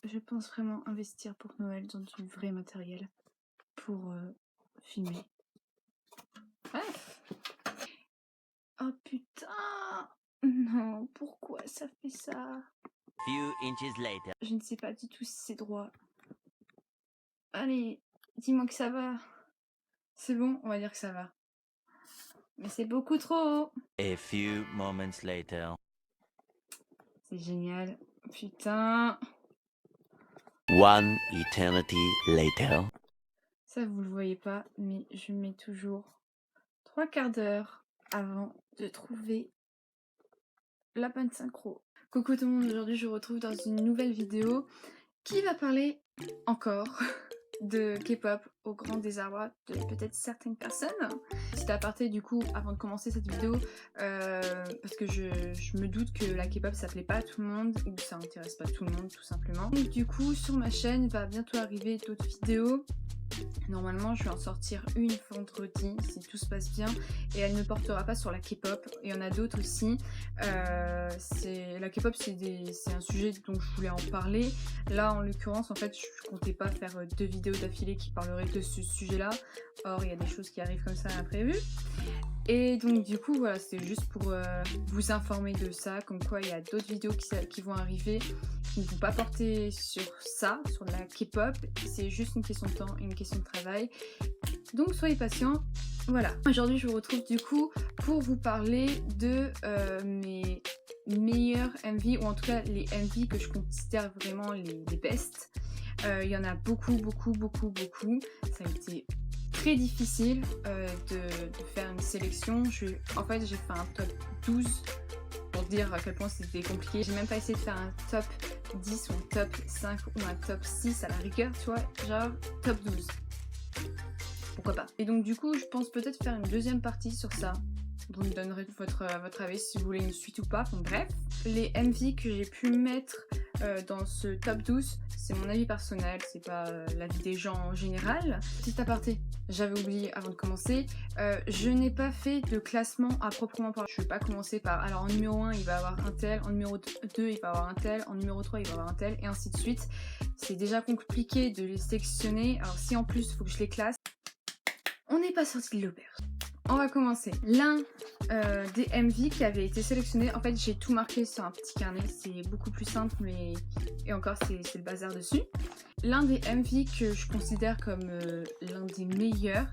je pense vraiment investir pour Noël dans du vrai matériel pour filmer. Bref. Oh putain! Non, pourquoi ça fait ça? Few inches later. Je ne sais pas du tout si c'est droit. Allez, dis-moi que ça va. C'est bon, on va dire que ça va. Mais c'est beaucoup trop haut. A few moments later. C'est génial. Putain. One eternity later. Ça, vous le voyez pas, mais je mets toujours 3/4 d'heure avant de trouver la bonne synchro. Coucou tout le monde, aujourd'hui je vous retrouve dans une nouvelle vidéo qui va parler encore de K-pop au grand désarroi de peut-être certaines personnes. Petit aparté du coup avant de commencer cette vidéo, parce que je me doute que la K-pop ça plaît pas à tout le monde ou ça intéresse pas tout le monde tout simplement. Donc du coup sur ma chaîne va bientôt arriver d'autres vidéos. Normalement je vais en sortir une vendredi si tout se passe bien et elle ne portera pas sur la K-pop. Il y en a d'autres aussi. La K-pop c'est un sujet dont je voulais en parler. Là en l'occurrence en fait je comptais pas faire 2 vidéos d'affilée qui parleraient de ce sujet là. Or il y a des choses qui arrivent comme ça imprévues. Et donc du coup voilà, c'était juste pour vous informer de ça, comme quoi il y a d'autres vidéos qui vont arriver, qui ne vont pas porter sur ça, sur la K-pop, c'est juste une question de temps et une question de travail. Donc soyez patients, voilà. Aujourd'hui je vous retrouve du coup pour vous parler de mes meilleurs MV, ou en tout cas les MV que je considère vraiment les best. Il y en a beaucoup. Ça a été très difficile de faire une sélection. En fait j'ai fait un top 12 pour dire à quel point c'était compliqué. J'ai même pas essayé de faire un top 10 ou un top 5 ou un top 6 à la rigueur, tu vois, genre top 12. Pourquoi pas. Et donc du coup je pense peut-être faire une deuxième partie sur ça. Vous me donnerez votre avis si vous voulez une suite ou pas. Bon, bref, les MV que j'ai pu mettre dans ce top 12, c'est mon avis personnel, c'est pas l'avis des gens en général. Petit aparté, j'avais oublié avant de commencer, je n'ai pas fait de classement à proprement parler. Je vais pas commencer par, alors en numéro 1 il va y avoir un tel, en numéro 2 il va y avoir un tel, en numéro 3 il va y avoir un tel, et ainsi de suite. C'est déjà compliqué de les sélectionner, alors si en plus il faut que je les classe, on n'est pas sorti de l'auberge. On va commencer. L'un des MV qui avait été sélectionné, en fait j'ai tout marqué sur un petit carnet, c'est beaucoup plus simple, mais et encore c'est le bazar dessus. L'un des MV que je considère comme l'un des meilleurs,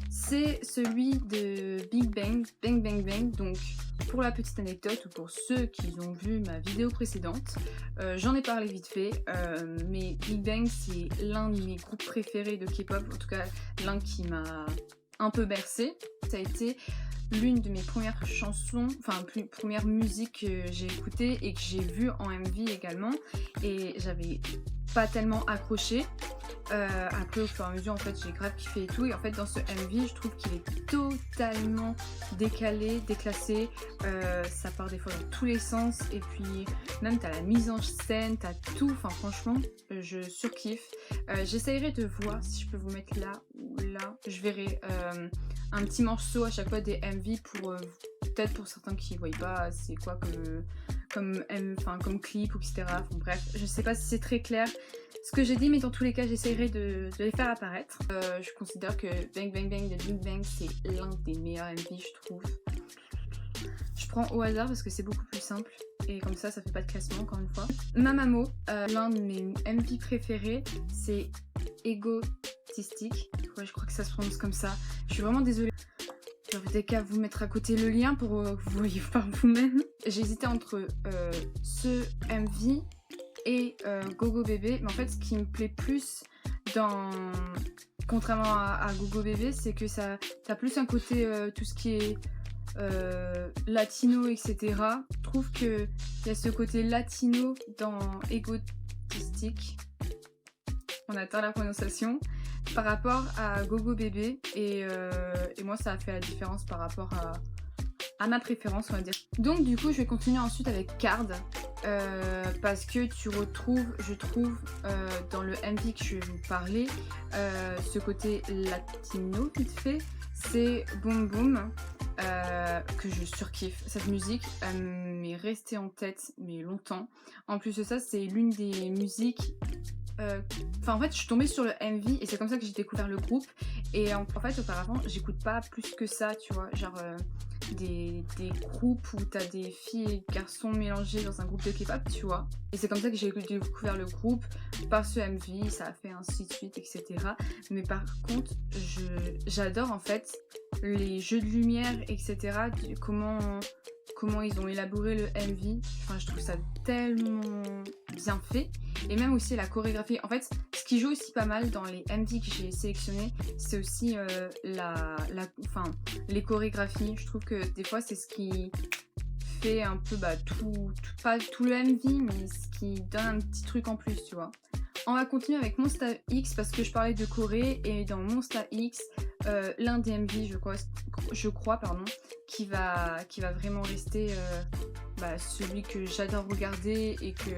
c'est celui de Big Bang, Bang Bang Bang. Donc pour la petite anecdote, ou pour ceux qui ont vu ma vidéo précédente, j'en ai parlé vite fait, mais Big Bang c'est l'un de mes groupes préférés de K-pop, en tout cas l'un qui m'a un peu bercée. Ça a été l'une de mes premières chansons, enfin première musique que j'ai écoutée et que j'ai vue en MV également, et j'avais pas tellement accroché. Après au fur et à mesure en fait j'ai grave kiffé et tout, et en fait dans ce MV je trouve qu'il est totalement décalé, déclassé, ça part des fois dans tous les sens, et puis même t'as la mise en scène, t'as tout, enfin franchement je surkiffe. J'essayerai de voir si je peux vous mettre là ou là, je verrai un petit morceau à chaque fois des MV pour peut-être pour certains qui voient pas c'est quoi comme clip ou etc. Enfin, bref, je sais pas si c'est très clair ce que j'ai dit, mais dans tous les cas j'essayerai de les faire apparaître. Je considère que Bang Bang Bang de Big Bang c'est l'un des meilleurs MV je trouve. Je prends au hasard parce que c'est beaucoup plus simple et comme ça fait pas de classement encore une fois. Mamamo, l'un de mes MV préférés, c'est Égotistique. Ouais, je crois que ça se prononce comme ça. Je suis vraiment désolée. J'aurais qu'à vous mettre à côté le lien pour que vous voyez par vous-même. J'hésitais entre ce MV et Gogo Bébé, mais en fait ce qui me plaît plus contrairement à Gogo Bébé, c'est que ça t'as plus un côté tout ce qui est latino, etc. Je trouve qu'il y a ce côté latino dans Égotistique, on atteint la prononciation, par rapport à Gogo Bébé, et moi ça a fait la différence par rapport à ma préférence, on va dire. Donc du coup je vais continuer ensuite avec Card, parce que tu retrouves, je trouve, dans le MV que je vais vous parler, ce côté latino vite fait. c'est Boom Boom, que je surkiffe. Cette musique, elle m'est restée en tête, mais longtemps. En plus de ça, c'est l'une des musiques... Enfin, en fait, je suis tombée sur le MV et c'est comme ça que j'ai découvert le groupe. Et en fait, auparavant, j'écoute pas plus que ça, tu vois. Genre, des groupes où t'as des filles et garçons mélangés dans un groupe de K-pop, tu vois. Et c'est comme ça que j'ai découvert le groupe par ce MV, ça a fait ainsi de suite, etc. Mais par contre, j'adore en fait les jeux de lumière, etc. Comment ils ont élaboré le MV. Enfin, je trouve ça tellement bien fait. Et même aussi la chorégraphie. En fait, ce qui joue aussi pas mal dans les MV que j'ai sélectionnés, c'est aussi les chorégraphies. Je trouve que des fois, c'est ce qui fait un peu pas tout le MV, mais ce qui donne un petit truc en plus, tu vois. On va continuer avec Monsta X parce que je parlais de Corée et dans Monsta X, l'un des MV, je crois, qui va vraiment rester celui que j'adore regarder et que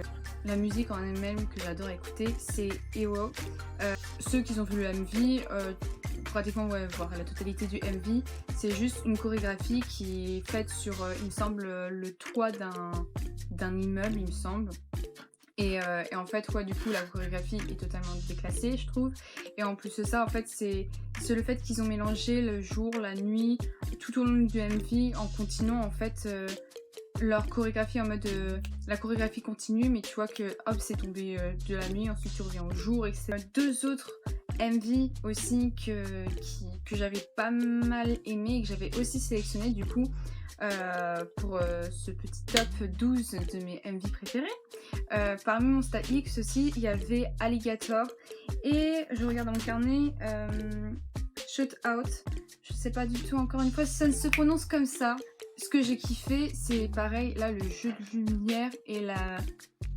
la musique en elle-même que j'adore écouter, c'est Hero. Ceux qui ont vu le MV, pratiquement voir la totalité du MV, c'est juste une chorégraphie qui est faite sur, il me semble, le toit d'un immeuble, il me semble. Et en fait, du coup, la chorégraphie est totalement déclassée, je trouve. Et en plus de ça, en fait, c'est le fait qu'ils ont mélangé le jour, la nuit, tout au long du MV, en continuant, en fait, leur chorégraphie en mode... la chorégraphie continue, mais tu vois que, hop, c'est tombé de la nuit, ensuite tu reviens au jour, etc. Deux autres MV aussi que j'avais pas mal aimé et que j'avais aussi sélectionné, du coup, pour ce petit top 12 de mes MV préférés. Parmi Monsta X aussi, il y avait Alligator et je regarde dans mon carnet Shout Out. Je sais pas du tout encore une fois si ça ne se prononce comme ça. Ce que j'ai kiffé, c'est pareil, là le jeu de lumière et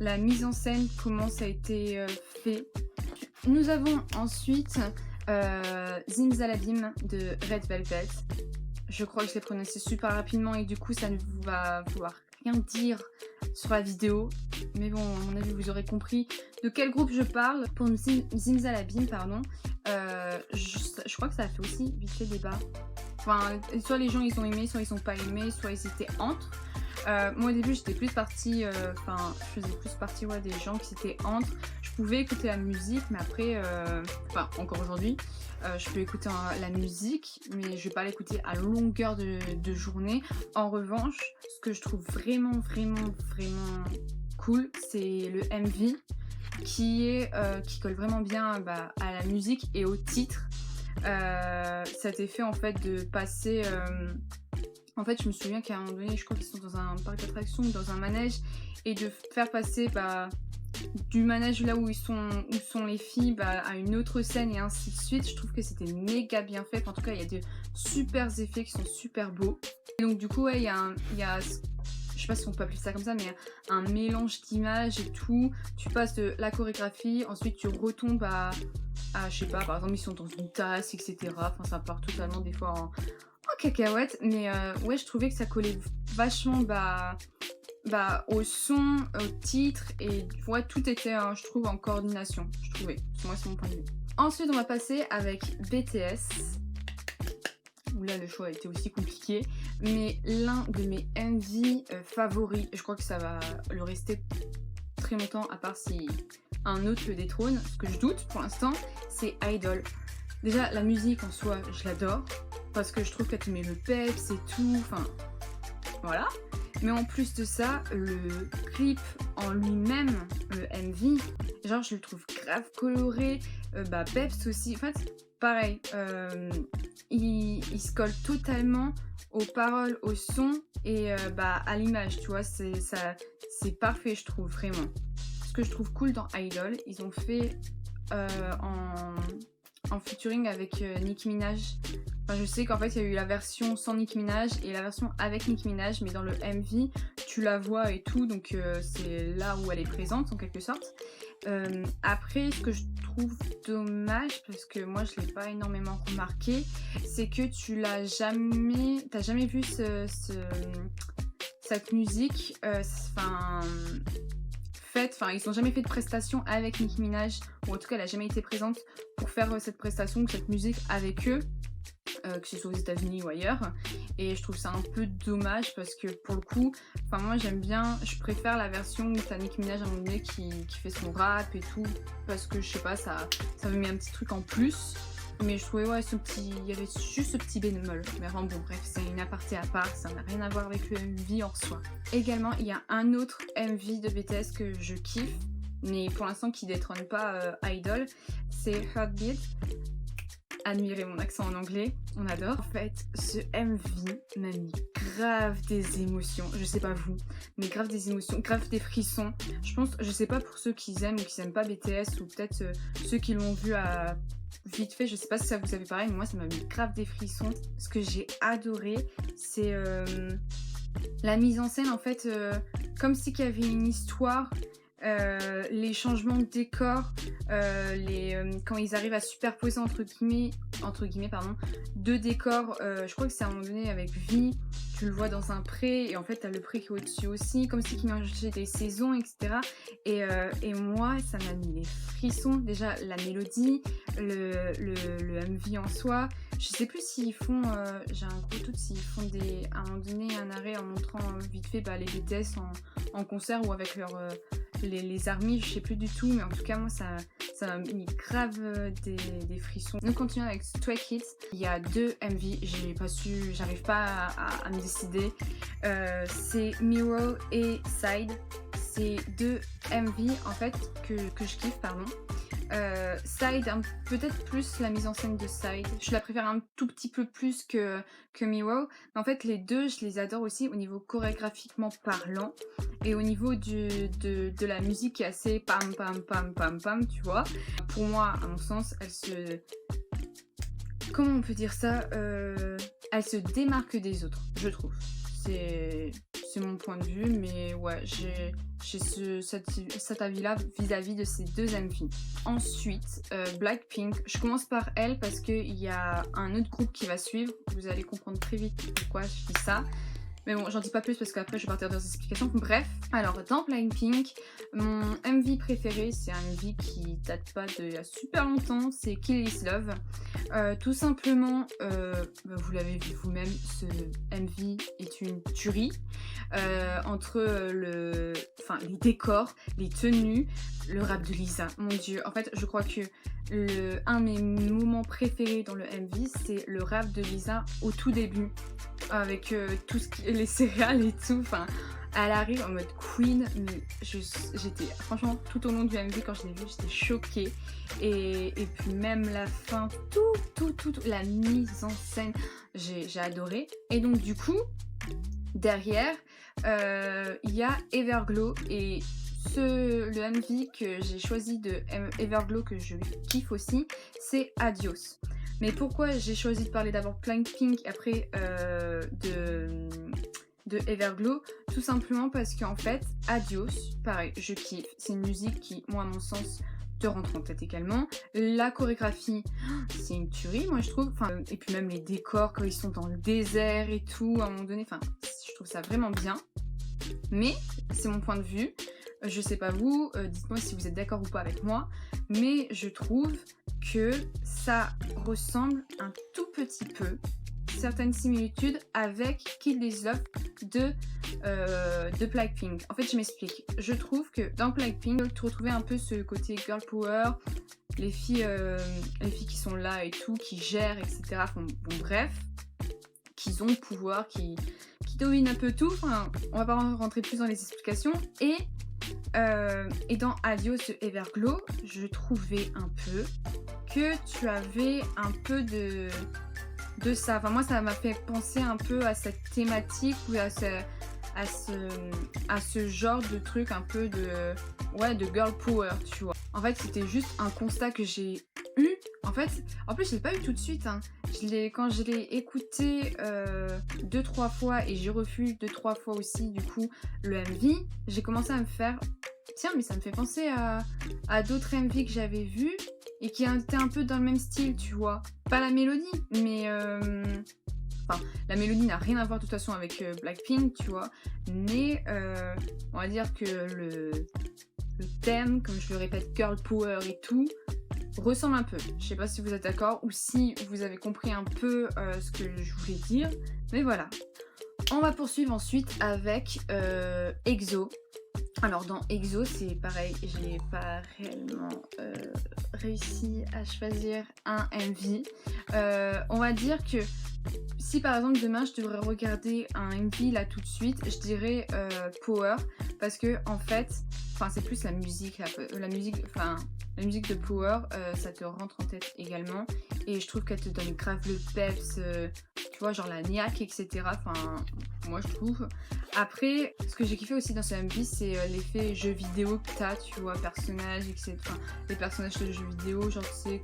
la mise en scène, comment ça a été fait. Nous avons ensuite Zimzalabim de Red Velvet. Je crois que je l'ai prononcé super rapidement et du coup ça ne va vouloir rien dire sur la vidéo. Mais bon, à mon avis, vous aurez compris de quel groupe je parle. Pour Zimzalabim, pardon. Je crois que ça a fait aussi vite fait débat. Enfin, soit les gens ils ont aimé, soit ils ont pas aimé, soit ils étaient entre. Moi au début j'étais plus partie, je faisais plus partie des gens qui étaient entre. Je pouvais écouter la musique, mais après, encore aujourd'hui, je peux écouter la musique, mais je vais pas l'écouter à longueur de journée. En revanche, ce que je trouve vraiment, vraiment, vraiment cool, c'est le MV qui colle vraiment bien à la musique et au titre. Cet effet en fait de passer... En fait, je me souviens qu'à un moment donné, je crois qu'ils sont dans un parc d'attractions ou dans un manège, et de faire passer du manège là où sont les filles à une autre scène et ainsi de suite. Je trouve que c'était méga bien fait. En tout cas, il y a de super effets qui sont super beaux. Et donc du coup, il y a je sais pas si on peut appeler ça comme ça, mais un mélange d'images et tout. Tu passes de la chorégraphie, ensuite tu retombes à je sais pas, par exemple, ils sont dans une tasse, etc. Enfin, ça part totalement des fois en cacahuète, mais je trouvais que ça collait vachement au son, au titre, et tout était, je trouve, en coordination, je trouvais. Moi, c'est mon point de vue. Ensuite, on va passer avec BTS, où là, le choix a été aussi compliqué, mais l'un de mes MV favoris, je crois que ça va le rester très longtemps, à part si un autre le détrône, ce que je doute pour l'instant, c'est Idol. Déjà, la musique en soi, je l'adore, parce que je trouve qu'elle te met le peps et tout, enfin, voilà. Mais en plus de ça, le clip en lui-même, le MV, genre je le trouve grave coloré, peps aussi, en fait, pareil, il se colle totalement aux paroles, au son et à l'image, tu vois, c'est parfait, je trouve, vraiment. Ce que je trouve cool dans Idol, ils ont fait en featuring avec Nicki Minaj. Enfin, je sais qu'en fait il y a eu la version sans Nicki Minaj et la version avec Nicki Minaj, mais dans le MV tu la vois et tout, donc c'est là où elle est présente en quelque sorte. Après, ce que je trouve dommage, parce que moi je l'ai pas énormément remarqué, c'est que t'as jamais vu cette musique, ils n'ont jamais fait de prestation avec Nicki Minaj, ou en tout cas elle n'a jamais été présente pour faire cette prestation ou cette musique avec eux. que ce soit aux États-Unis ou ailleurs. Et je trouve ça un peu dommage parce que pour le coup, enfin moi j'aime bien, je préfère la version où t'as Nicki Minaj à un moment donné qui fait son rap et tout, parce que je sais pas, ça me met un petit truc en plus. Mais je trouvais ouais il y avait juste ce petit bémol. Mais enfin bon bref, c'est une aparté à part, ça n'a rien à voir avec le MV en soi. Également il y a un autre MV de BTS que je kiffe, mais pour l'instant qui détrône pas Idol, c'est Heartbeat. Admirez mon accent en anglais, on adore. En fait, ce MV m'a mis grave des émotions, je sais pas vous, mais grave des émotions, grave des frissons. Je pense, je sais pas pour ceux qui aiment ou qui aiment pas BTS, ou peut-être ceux qui l'ont vu à vite fait, je sais pas si ça vous avait pareil, mais moi ça m'a mis grave des frissons. Ce que j'ai adoré, c'est la mise en scène en fait, comme si qu'il y avait une histoire. Les changements de décor, quand ils arrivent à superposer entre guillemets pardon, deux décors, je crois que c'est à un moment donné avec Vi, tu le vois dans un pré et en fait t'as le pré qui est au-dessus aussi, comme si qu'ils mélangeaient des saisons, etc. Et moi ça m'a mis des frissons, déjà la mélodie, le MV en soi. Je sais plus s'ils font, j'ai un gros doute s'ils font à un moment donné un arrêt en montrant vite fait les BTS en concert ou avec les armies, je sais plus du tout, mais en tout cas moi ça m'a mis grave des frissons. Nous continuons avec Stray Kids. Il y a 2 MV, j'arrive pas à me décider. C'est Miro et Side. C'est 2 MV en fait que je kiffe, pardon. Side, peut-être plus la mise en scène de Side. Je la préfère un tout petit peu plus que Miro. Mais en fait, les deux, je les adore aussi au niveau chorégraphiquement parlant. Et au niveau de la musique qui est assez pam pam pam pam pam, tu vois. Pour moi, à mon sens, comment on peut dire ça, elle se démarque des autres, je trouve. C'est mon point de vue, mais ouais, j'ai cet avis-là vis-à-vis de ces 2 MV. Ensuite, Blackpink, je commence par elle parce qu'il y a un autre groupe qui va suivre. Vous allez comprendre très vite pourquoi je dis ça. Mais bon, j'en dis pas plus parce qu'après je vais partir dans des explications. Bref, alors dans Blackpink, mon MV préféré, c'est un MV qui date pas d'il y a super longtemps, c'est Kill This Love. Tout simplement, vous l'avez vu vous-même, ce MV est une tuerie. Entre les décors, les tenues, le rap de Lisa, mon dieu. En fait, je crois que un de mes moments préférés dans le MV, c'est le rap de Lisa au tout début, avec les céréales et tout. Enfin, elle arrive en mode queen, mais j'étais franchement tout au long du MV quand je l'ai vu, j'étais choquée. Et puis même la fin, tout, la mise en scène, j'ai adoré. Et donc du coup, derrière, il y a Everglow et le MV que j'ai choisi de Everglow que je kiffe aussi, c'est Adios. Mais pourquoi j'ai choisi de parler d'abord Blackpink et après de Everglow? Tout simplement parce qu'en fait, Adios, pareil, je kiffe. C'est une musique qui, moi à mon sens, te rentre en tête également. La chorégraphie, c'est une tuerie, moi je trouve. Enfin, et puis même les décors quand ils sont dans le désert et tout, à un moment donné, enfin, je trouve ça vraiment bien. Mais c'est mon point de vue. Je sais pas vous, dites-moi si vous êtes d'accord ou pas avec moi, mais je trouve que ça ressemble un tout petit peu, certaines similitudes avec Kill This Love de Blackpink. En fait, je m'explique. Je trouve que dans Blackpink, tu retrouvais un peu ce côté girl power, les filles qui sont là et tout, qui gèrent, etc. Bon, bref, qui ont le pouvoir, qui dominent un peu tout. Enfin, on va pas rentrer plus dans les explications. Et dans Adios de Everglow, je trouvais un peu que tu avais un peu de ça. Enfin, moi, ça m'a fait penser un peu à cette thématique ou à ce genre de truc un peu de girl power, tu vois. En fait, c'était juste un constat que j'ai eu. En fait, en plus, je l'ai pas eu tout de suite. Hein. Quand je l'ai écouté 2-3 fois et j'ai revu 2-3 fois aussi, du coup, le MV, j'ai commencé à me faire... Tiens, mais ça me fait penser à d'autres MV que j'avais vus et qui étaient un peu dans le même style, tu vois. Pas la mélodie, mais... Enfin, la mélodie n'a rien à voir de toute façon avec Blackpink, tu vois. Mais on va dire que le thème, comme je le répète, girl power et tout, ressemble un peu. Je sais pas si vous êtes d'accord ou si vous avez compris un peu ce que je voulais dire, mais voilà. On va poursuivre ensuite avec EXO. Alors dans EXO c'est pareil, j'ai pas réellement réussi à choisir un MV. On va dire que si par exemple demain je devrais regarder un MV là tout de suite, je dirais Power, parce que en fait, c'est plus la musique, la musique de Power, ça te rentre en tête également, et je trouve qu'elle te donne grave le peps, tu vois, genre la niaque, etc. Moi je trouve. Après, ce que j'ai kiffé aussi dans ce MV, c'est l'effet jeu vidéo que t'as, tu vois, personnages, etc. Les personnages de jeux vidéo, genre tu sais,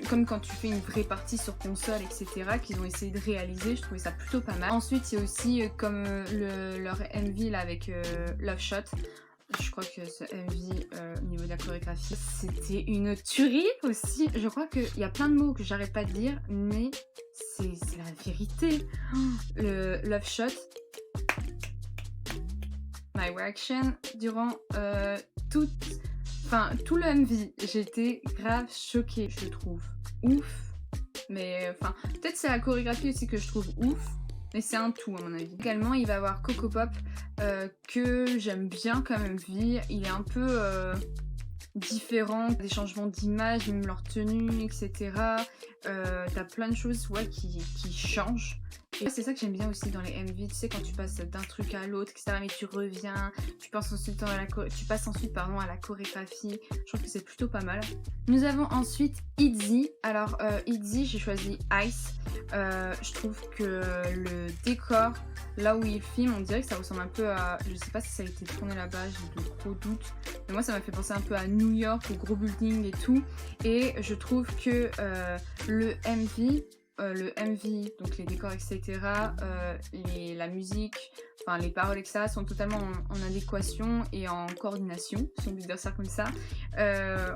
comme quand tu fais une vraie partie sur console, etc., qu'ils ont essayé de réaliser, je trouvais ça plutôt pas mal. Ensuite, il y a aussi comme leur MV là avec Love Shot. Je crois que ce MV, au niveau de la chorégraphie, c'était une tuerie aussi. Je crois qu'il y a plein de mots que j'arrête pas de dire, mais c'est la vérité. Le Love Shot, My Reaction, durant tout le MV, j'étais grave choquée, je trouve. Ouf. Mais peut-être c'est la chorégraphie aussi que je trouve ouf. Mais c'est un tout à mon avis. Également, il va y avoir Coco Pop que j'aime bien comme MV. Il est un peu différent, des changements d'image, même leur tenue, etc. T'as plein de choses qui changent. Et c'est ça que j'aime bien aussi dans les MV, tu sais, quand tu passes d'un truc à l'autre, etc. Mais tu reviens, tu passes ensuite à la chorégraphie. Je trouve que c'est plutôt pas mal. Nous avons ensuite ITZY. Alors ITZY, j'ai choisi Ice. Je trouve que le décor, là où il filme, on dirait que ça ressemble un peu à... Je sais pas si ça a été tourné là-bas, j'ai de gros doutes. Mais moi, ça m'a fait penser un peu à New York, aux gros buildings et tout. Et je trouve que le MV, donc les décors, etc., la musique, les paroles, etc., sont totalement en adéquation et en coordination, si on peut dire ça comme ça,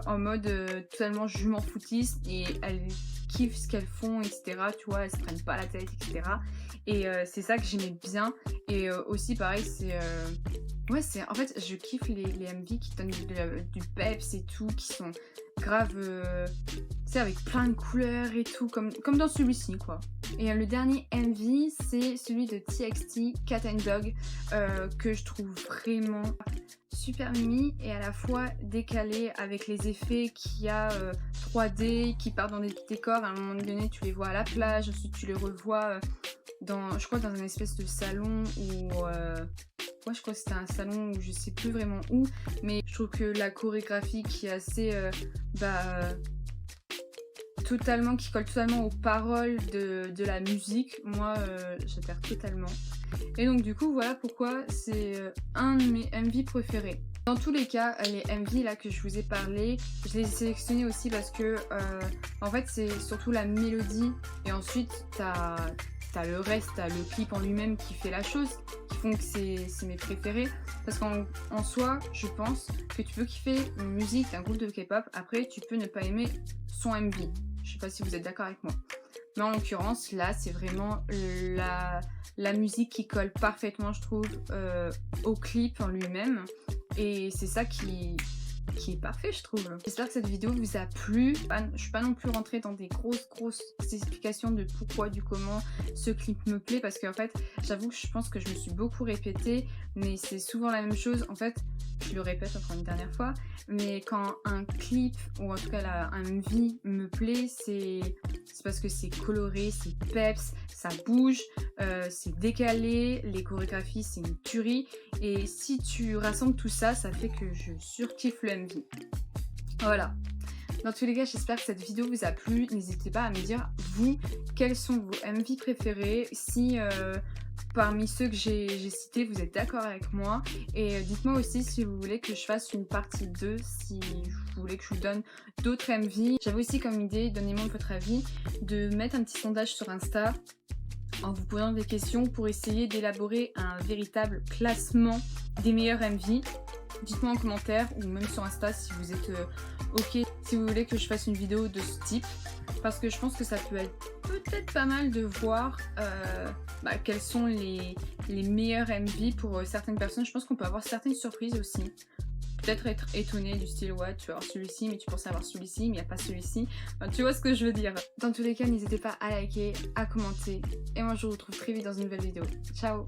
en mode totalement je m'en foutiste, et elles kiffent ce qu'elles font, etc., tu vois, elles se prennent pas la tête, etc. Et c'est ça que j'aimais bien. Et aussi, pareil, en fait, je kiffe les MV qui donnent du peps et tout, qui sont grave, tu sais, avec plein de couleurs et tout, comme dans celui-ci, quoi. Et le dernier MV, c'est celui de TXT, Cat and Dog, que je trouve vraiment super mimi et à la fois décalé, avec les effets qu'il y a 3D qui partent dans des décors. À un moment donné, tu les vois à la plage, ensuite tu les revois je crois dans un espèce de salon où... Moi je crois que c'était un salon où je sais plus vraiment où, mais je trouve que la chorégraphie qui est assez qui colle totalement aux paroles de la musique, moi j'adhère totalement. Et donc du coup voilà pourquoi c'est un de mes MV préférés. Dans tous les cas, les MV là que je vous ai parlé, je les ai sélectionnés aussi parce que en fait c'est surtout la mélodie, et ensuite t'as le reste, t'as le clip en lui-même qui fait la chose, qui font que c'est mes préférés. Parce qu'en soi, je pense que tu peux kiffer une musique d'un groupe de K-pop, après tu peux ne pas aimer son MV. Je sais pas si vous êtes d'accord avec moi. Mais en l'occurrence, là, c'est vraiment la musique qui colle parfaitement, je trouve, au clip en lui-même. Et c'est ça qui est parfait, je trouve. J'espère que cette vidéo vous a plu. Je suis pas non plus rentrée dans des grosses explications de pourquoi, du comment ce clip me plaît, parce qu'en fait, j'avoue que je pense que je me suis beaucoup répétée, mais c'est souvent la même chose. En fait, je le répète encore une dernière fois, mais quand un clip, ou en tout cas un MV me plaît, c'est parce que c'est coloré, c'est peps, ça bouge, c'est décalé, les chorégraphies c'est une tuerie, et si tu rassembles tout ça, ça fait que je surkiffe le MV. Voilà. Dans tous les cas, j'espère que cette vidéo vous a plu. N'hésitez pas à me dire, vous, quels sont vos MV préférés, si parmi ceux que j'ai cités, vous êtes d'accord avec moi. Et dites-moi aussi si vous voulez que je fasse une partie 2, si vous voulez que je vous donne d'autres MV. J'avais aussi comme idée, donnez-moi votre avis, de mettre un petit sondage sur Insta en vous posant des questions pour essayer d'élaborer un véritable classement des meilleurs MV. Dites-moi en commentaire ou même sur Insta si vous êtes ok, si vous voulez que je fasse une vidéo de ce type, parce que je pense que ça peut être peut-être pas mal de voir quels sont les meilleurs MV pour certaines personnes. Je pense qu'on peut avoir certaines surprises aussi. peut-être être étonné du style ouais tu vas avoir celui-ci mais tu pensais avoir celui-ci mais il n'y a pas celui-ci. Enfin, tu vois ce que je veux dire. Dans tous les cas n'hésitez pas à liker, à commenter et moi je vous retrouve très vite dans une nouvelle vidéo. Ciao.